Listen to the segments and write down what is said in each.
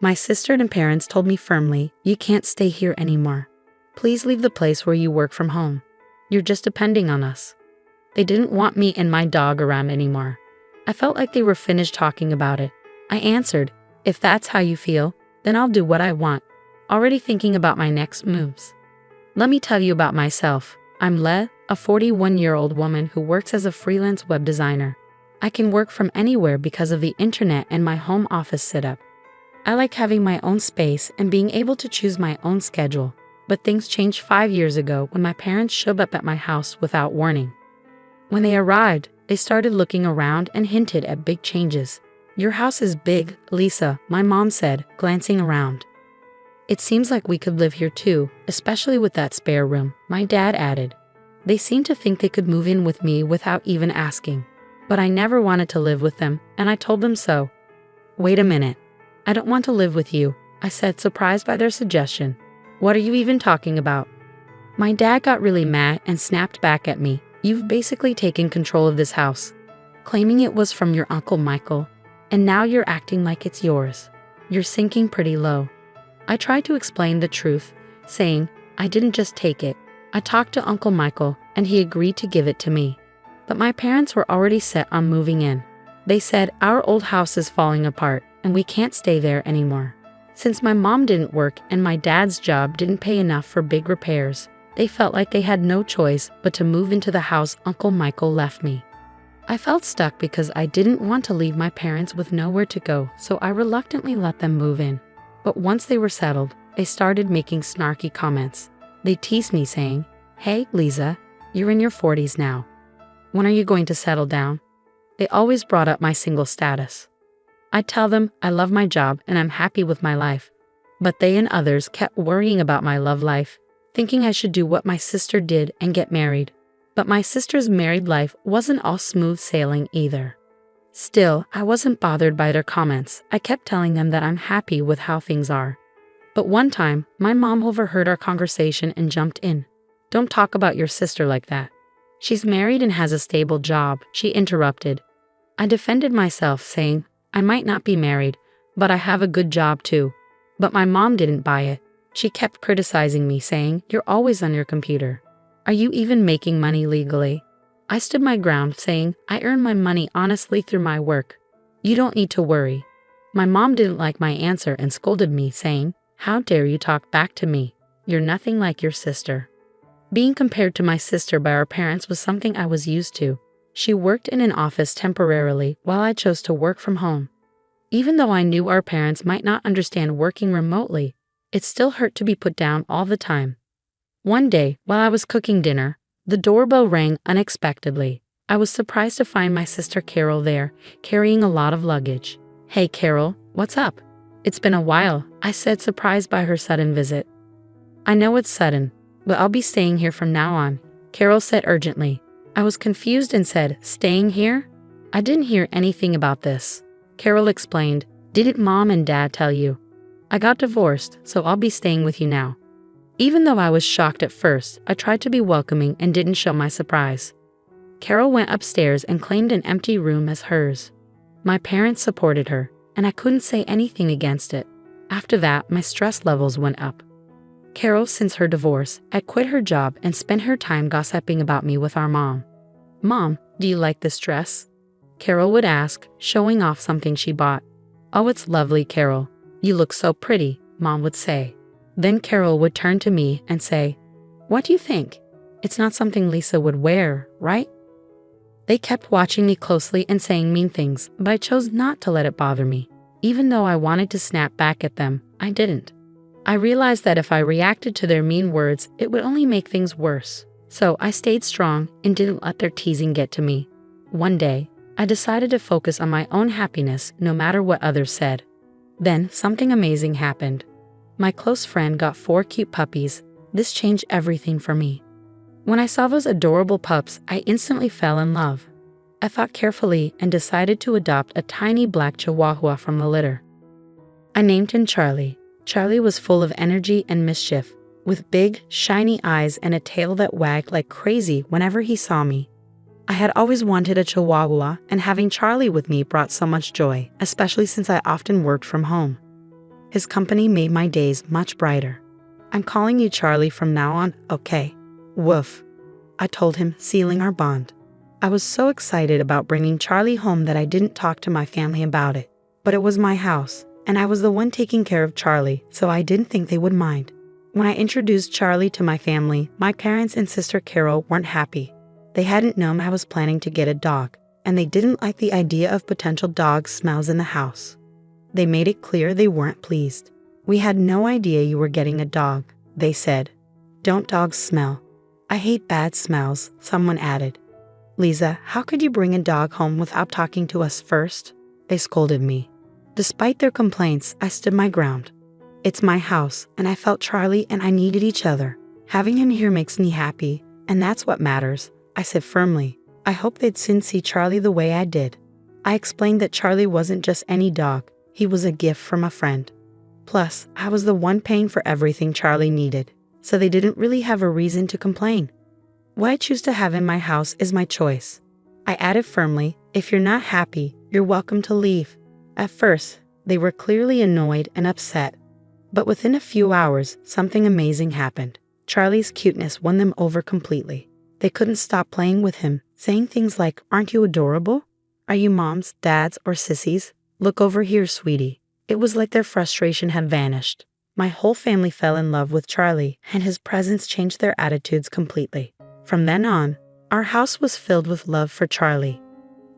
My sister and parents told me firmly, "You can't stay here anymore. Please leave the place where you work from home. You're just depending on us." They didn't want me and my dog around anymore. I felt like they were finished talking about it. I answered, "If that's how you feel, then I'll do what I want," already thinking about my next moves. Let me tell you about myself. I'm Le, a 41-year-old woman who works as a freelance web designer. I can work from anywhere because of the internet and my home office setup. I like having my own space and being able to choose my own schedule. But things changed 5 years ago when my parents showed up at my house without warning. When they arrived, they started looking around and hinted at big changes. "Your house is big, Lisa," my mom said, glancing around. "It seems like we could live here too, especially with that spare room," my dad added. They seemed to think they could move in with me without even asking. But I never wanted to live with them, and I told them so. "Wait a minute. I don't want to live with you," I said, surprised by their suggestion. "What are you even talking about?" My dad got really mad and snapped back at me. "You've basically taken control of this house, claiming it was from your Uncle Michael, and now you're acting like it's yours. You're sinking pretty low." I tried to explain the truth, saying, "I didn't just take it. I talked to Uncle Michael, and he agreed to give it to me." But my parents were already set on moving in. They said, "Our old house is falling apart, and we can't stay there anymore." Since my mom didn't work and my dad's job didn't pay enough for big repairs, they felt like they had no choice but to move into the house Uncle Michael left me. I felt stuck because I didn't want to leave my parents with nowhere to go, so I reluctantly let them move in. But once they were settled, they started making snarky comments. They teased me saying, "Hey, Lisa, you're in your 40s now. When are you going to settle down?" They always brought up my single status. I tell them I love my job and I'm happy with my life. But they and others kept worrying about my love life, thinking I should do what my sister did and get married. But my sister's married life wasn't all smooth sailing either. Still, I wasn't bothered by their comments. I kept telling them that I'm happy with how things are. But one time, my mom overheard our conversation and jumped in. "Don't talk about your sister like that. She's married and has a stable job," she interrupted. I defended myself, saying, "I might not be married, but I have a good job too." But my mom didn't buy it. She kept criticizing me, saying, "You're always on your computer. Are you even making money legally?" I stood my ground, saying, "I earn my money honestly through my work. You don't need to worry." My mom didn't like my answer and scolded me, saying, "How dare you talk back to me? You're nothing like your sister." Being compared to my sister by our parents was something I was used to. She worked in an office temporarily while I chose to work from home. Even though I knew our parents might not understand working remotely, it still hurt to be put down all the time. One day, while I was cooking dinner, the doorbell rang unexpectedly. I was surprised to find my sister Carol there, carrying a lot of luggage. "Hey Carol, what's up? It's been a while," I said, surprised by her sudden visit. "I know it's sudden, but I'll be staying here from now on," Carol said urgently. I was confused and said, "Staying here? I didn't hear anything about this." Carol explained, "Didn't Mom and Dad tell you? I got divorced, so I'll be staying with you now." Even though I was shocked at first, I tried to be welcoming and didn't show my surprise. Carol went upstairs and claimed an empty room as hers. My parents supported her, and I couldn't say anything against it. After that, my stress levels went up. Carol, since her divorce, had quit her job and spent her time gossiping about me with our mom. "Mom, do you like this dress?" Carol would ask, showing off something she bought. "Oh, it's lovely, Carol. You look so pretty," Mom would say. Then Carol would turn to me and say, "What do you think? It's not something Lisa would wear, right?" They kept watching me closely and saying mean things, but I chose not to let it bother me. Even though I wanted to snap back at them, I didn't. I realized that if I reacted to their mean words, it would only make things worse. So I stayed strong and didn't let their teasing get to me. One day, I decided to focus on my own happiness no matter what others said. Then something amazing happened. My close friend got 4 cute puppies. This changed everything for me. When I saw those adorable pups, I instantly fell in love. I thought carefully and decided to adopt a tiny black Chihuahua from the litter. I named him Charlie. Charlie was full of energy and mischief, with big, shiny eyes and a tail that wagged like crazy whenever he saw me. I had always wanted a Chihuahua, and having Charlie with me brought so much joy, especially since I often worked from home. His company made my days much brighter. I'm calling you Charlie from now on, okay? Woof. I told him, sealing our bond. I was so excited about bringing Charlie home that I didn't talk to my family about it. But it was my house, and I was the one taking care of Charlie, so I didn't think they would mind. When I introduced Charlie to my family, my parents and sister Carol weren't happy. They hadn't known I was planning to get a dog, and they didn't like the idea of potential dog smells in the house. They made it clear they weren't pleased. We had no idea you were getting a dog, they said. Don't dogs smell? I hate bad smells, someone added. Lisa, how could you bring a dog home without talking to us first? They scolded me. Despite their complaints, I stood my ground. It's my house, and I felt Charlie and I needed each other. Having him here makes me happy, and that's what matters, I said firmly. I hoped they'd soon see Charlie the way I did. I explained that Charlie wasn't just any dog, he was a gift from a friend. Plus, I was the one paying for everything Charlie needed, so they didn't really have a reason to complain. What I choose to have in my house is my choice. I added firmly, if you're not happy, you're welcome to leave. At first, they were clearly annoyed and upset. But within a few hours, something amazing happened. Charlie's cuteness won them over completely. They couldn't stop playing with him, saying things like, "Aren't you adorable? Are you moms, dads, or sissies? Look over here, sweetie." It was like their frustration had vanished. My whole family fell in love with Charlie, and his presence changed their attitudes completely. From then on, our house was filled with love for Charlie.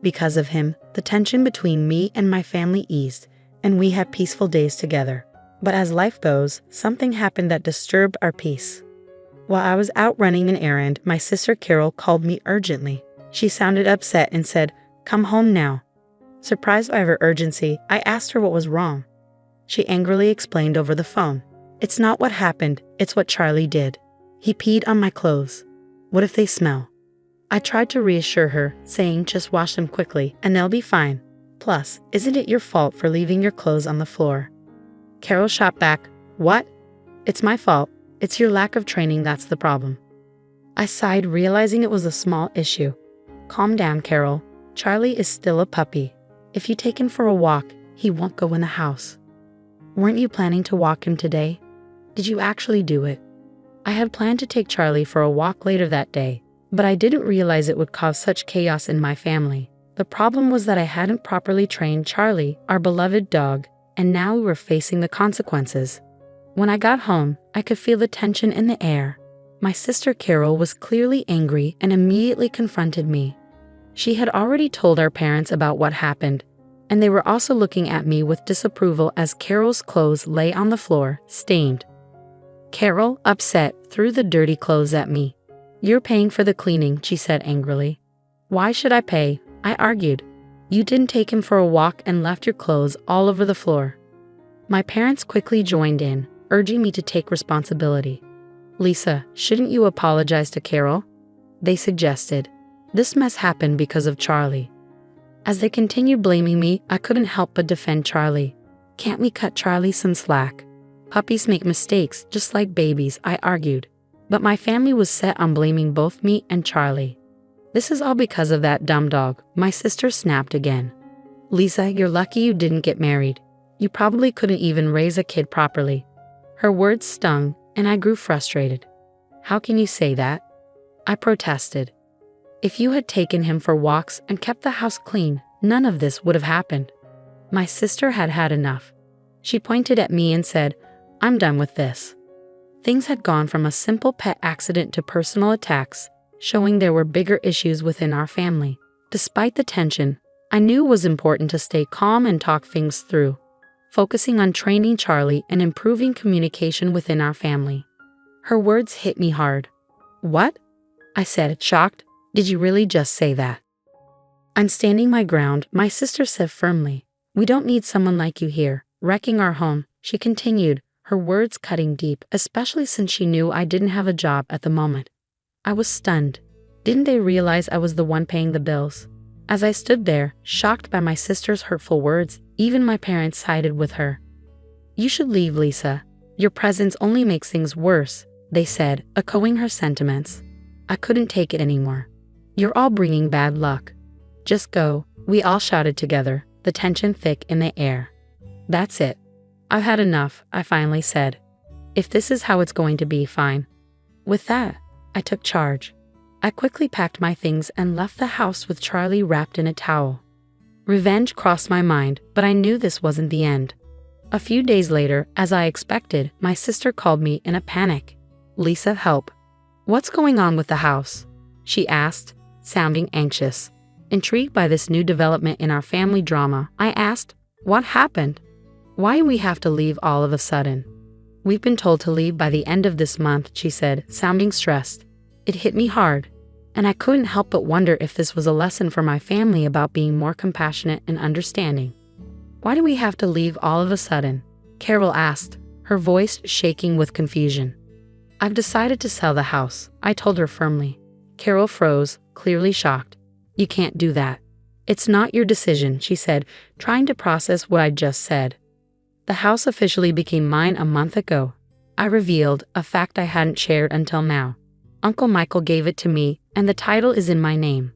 Because of him, the tension between me and my family eased, and we had peaceful days together. But as life goes, something happened that disturbed our peace. While I was out running an errand, my sister Carol called me urgently. She sounded upset and said, "Come home now." Surprised by her urgency, I asked her what was wrong. She angrily explained over the phone. "It's not what happened, it's what Charlie did. He peed on my clothes. What if they smell?" I tried to reassure her, saying just wash them quickly and they'll be fine. Plus, isn't it your fault for leaving your clothes on the floor? Carol shot back, "What? It's my fault. It's your lack of training that's the problem." I sighed, realizing it was a small issue. "Calm down, Carol. Charlie is still a puppy. If you take him for a walk, he won't go in the house." "Weren't you planning to walk him today? Did you actually do it?" I had planned to take Charlie for a walk later that day, but I didn't realize it would cause such chaos in my family. The problem was that I hadn't properly trained Charlie, our beloved dog, and now we were facing the consequences. When I got home, I could feel the tension in the air. My sister Carol was clearly angry and immediately confronted me. She had already told our parents about what happened, and they were also looking at me with disapproval as Carol's clothes lay on the floor, stained. Carol, upset, threw the dirty clothes at me. "You're paying for the cleaning," she said angrily. "Why should I pay?" I argued. "You didn't take him for a walk and left your clothes all over the floor." My parents quickly joined in, urging me to take responsibility. "Lisa, shouldn't you apologize to Carol?" they suggested. "This mess happened because of Charlie." As they continued blaming me, I couldn't help but defend Charlie. "Can't we cut Charlie some slack? Puppies make mistakes just like babies," I argued. But my family was set on blaming both me and Charlie. "This is all because of that dumb dog," my sister snapped again. "Lisa, you're lucky you didn't get married. You probably couldn't even raise a kid properly." Her words stung, and I grew frustrated. "How can you say that?" I protested. "If you had taken him for walks and kept the house clean, none of this would have happened." My sister had had enough. She pointed at me and said, "I'm done with this." Things had gone from a simple pet accident to personal attacks, showing there were bigger issues within our family. Despite the tension, I knew it was important to stay calm and talk things through, focusing on training Charlie and improving communication within our family. Her words hit me hard. "What?" I said, shocked. "Did you really just say that?" "I'm standing my ground," my sister said firmly. "We don't need someone like you here, wrecking our home," she continued, her words cutting deep, especially since she knew I didn't have a job at the moment. I was stunned. Didn't they realize I was the one paying the bills? As I stood there, shocked by my sister's hurtful words, even my parents sided with her. "You should leave, Lisa. Your presence only makes things worse," they said, echoing her sentiments. I couldn't take it anymore. "You're all bringing bad luck. Just go," we all shouted together, the tension thick in the air. "That's it. "I've had enough," I finally said. "If this is how it's going to be, fine." With that, I took charge. I quickly packed my things and left the house with Charlie wrapped in a towel. Revenge crossed my mind, but I knew this wasn't the end. A few days later, as I expected, my sister called me in a panic. "Lisa, help. What's going on with the house?" she asked, sounding anxious. Intrigued by this new development in our family drama, I asked, "What happened? Why do we have to leave all of a sudden?" "We've been told to leave by the end of this month," she said, sounding stressed. It hit me hard, and I couldn't help but wonder if this was a lesson for my family about being more compassionate and understanding. "Why do we have to leave all of a sudden?" Carol asked, her voice shaking with confusion. "I've decided to sell the house," I told her firmly. Carol froze, clearly shocked. "You can't do that. It's not your decision," she said, trying to process what I'd just said. "The house officially became mine a month ago," I revealed, a fact I hadn't shared until now. "Uncle Michael gave it to me, and the title is in my name."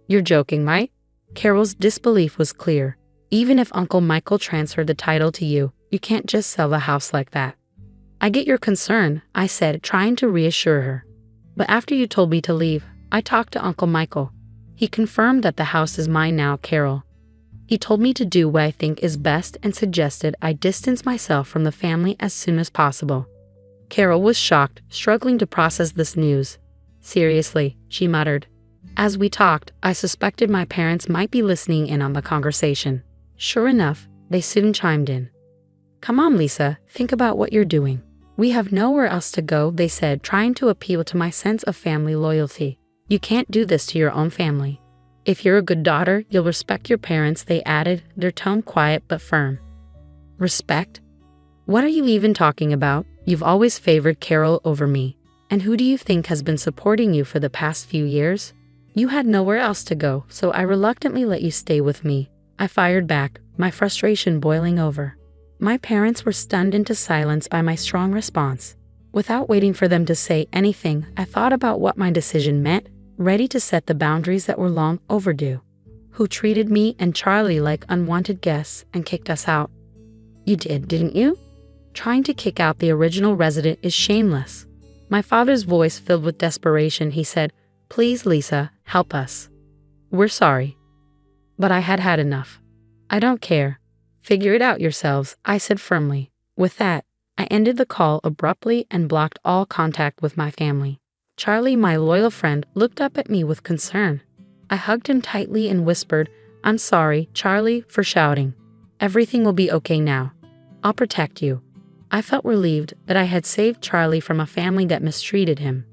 "You're joking, right?" Carol's disbelief was clear. "Even if Uncle Michael transferred the title to you, you can't just sell the house like that." "I get your concern," I said, trying to reassure her. "But after you told me to leave, I talked to Uncle Michael. He confirmed that the house is mine now, Carol. He told me to do what I think is best and suggested I distance myself from the family as soon as possible." Carol was shocked, struggling to process this news. "Seriously," she muttered. As we talked, I suspected my parents might be listening in on the conversation. Sure enough, they soon chimed in. "Come on, Lisa, think about what you're doing. We have nowhere else to go," they said, trying to appeal to my sense of family loyalty. "You can't do this to your own family. If you're a good daughter, you'll respect your parents," they added, their tone quiet but firm. "Respect? What are you even talking about? You've always favored Carol over me. And who do you think has been supporting you for the past few years? You had nowhere else to go, so I reluctantly let you stay with me," I fired back, my frustration boiling over. My parents were stunned into silence by my strong response. Without waiting for them to say anything, I thought about what my decision meant, ready to set the boundaries that were long overdue. "Who treated me and Charlie like unwanted guests and kicked us out?" "You did, didn't you? Trying to kick out the original resident is shameless." My father's voice filled with desperation. He said, "Please, Lisa, help us. We're sorry." But I had had enough. "I don't care. Figure it out yourselves," I said firmly. With that, I ended the call abruptly and blocked all contact with my family. Charlie, my loyal friend, looked up at me with concern. I hugged him tightly and whispered, "I'm sorry, Charlie, for shouting. Everything will be okay now. I'll protect you." I felt relieved that I had saved Charlie from a family that mistreated him.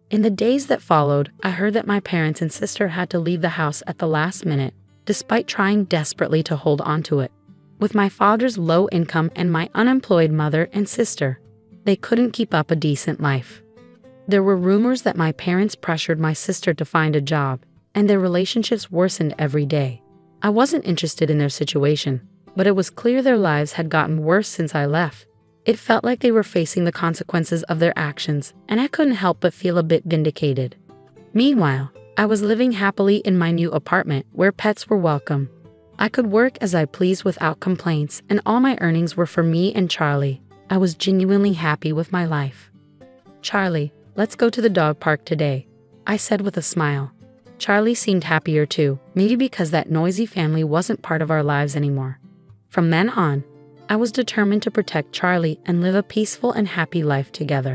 In the days that followed, I heard that my parents and sister had to leave the house at the last minute, despite trying desperately to hold on to it. With my father's low income and my unemployed mother and sister, they couldn't keep up a decent life. There were rumors that my parents pressured my sister to find a job, and their relationships worsened every day. I wasn't interested in their situation, but it was clear their lives had gotten worse since I left. It felt like they were facing the consequences of their actions, and I couldn't help but feel a bit vindicated. Meanwhile, I was living happily in my new apartment where pets were welcome. I could work as I pleased without complaints, and all my earnings were for me and Charlie. I was genuinely happy with my life. "Charlie, let's go to the dog park today," I said with a smile. Charlie seemed happier too, maybe because that noisy family wasn't part of our lives anymore. From then on, I was determined to protect Charlie and live a peaceful and happy life together.